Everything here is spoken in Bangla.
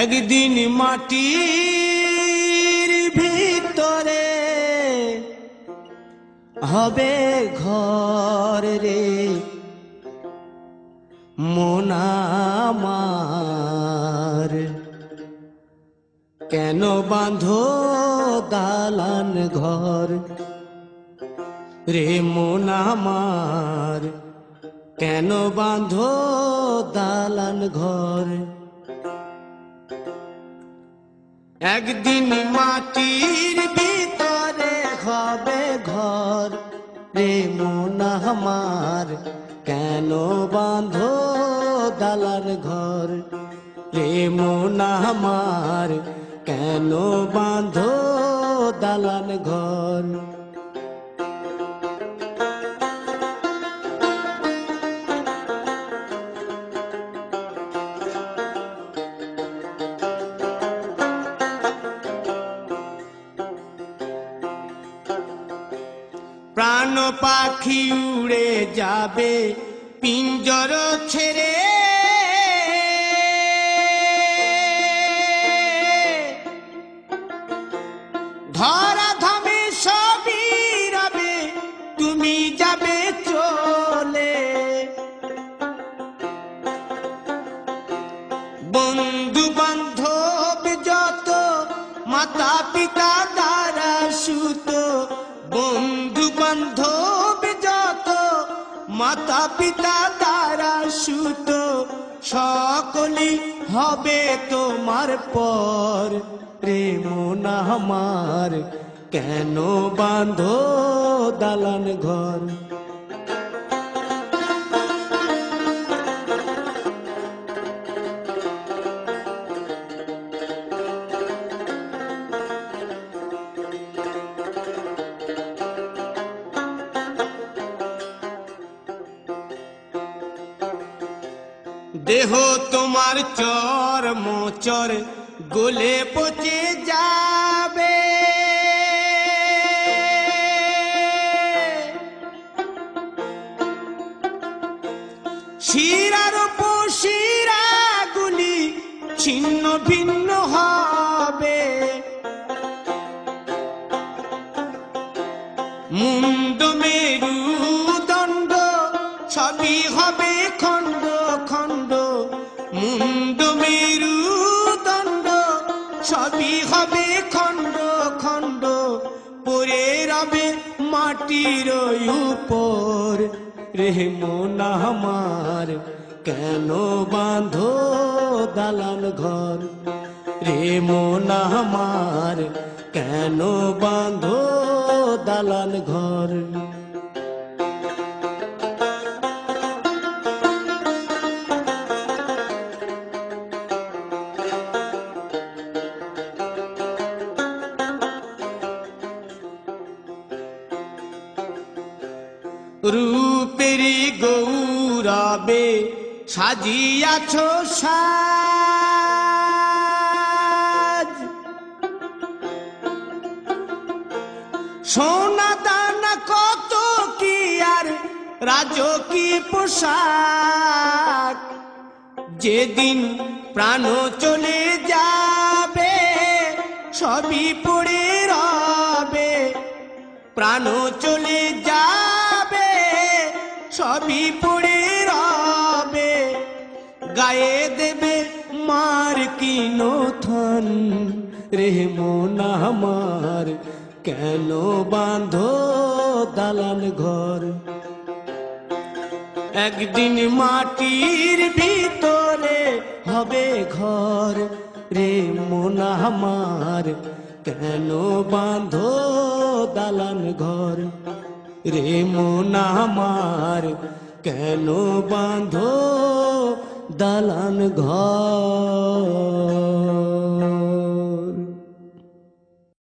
একদিন মাটির ভিতরে হবে ঘর রে মন আমার, কেন বাঁধো দালান ঘর রে মন আমার, কেন বাঁধো দালান ঘর। একদিন মাটির ভিতরে হবে ঘর রে মন আমার, কেন বাঁধো দালান ঘর রে মন আমার, কেন বাঁধো দালান ঘর। প্রাণ পাখি উড়ে যাবে পিঞ্জর ছেড়ে, ধরা ধামে সবই রবে তুমি যাবে চলে। বন্ধু বান্ধব যত মাতা পিতা দ্বারা সুত, বন্ধু বান্ধব যত মাতা পিতা দ্বারা সুত, সকলই হবে তোমার পর রে মন আমার, কেন বাঁধো দালান ঘর। দেহ তোমার চর্ম চর গলে পচে যাবে, শিরার উপশিরা গুলি ছিন্ন ভিন্ন হবে, মুন্ড মেরুদণ্ড সবই হবে খণ্ড খণ্ড, মুন্ড মেরুদণ্ড সবই হবে খণ্ড খণ্ড, পড়ে রবে মাটির উপর রে মন আমার, কেন বাঁধো দালান ঘর রে মন আমার, কেন বাঁধো দালান ঘর। রূপেরি গৌরবে সাজিয়াছ সাজ, সোনা দানা কত কি আর রাজকীয় পোশাক, যেদিন প্রাণ চলে যাবে সবই পড়ে রবে, প্রাণ চলে যাবে সবই পড়ে রবে, গায়ে দেবে মার কিনো থন রে মন আমার, কেন বাঁধো দালান ঘর। একদিন মাটির ভিতরে হবে ঘর রে মন আমার, কেন বাঁধো দালান ঘর রে মন আমার, কেন বাঁধো দালান ঘর।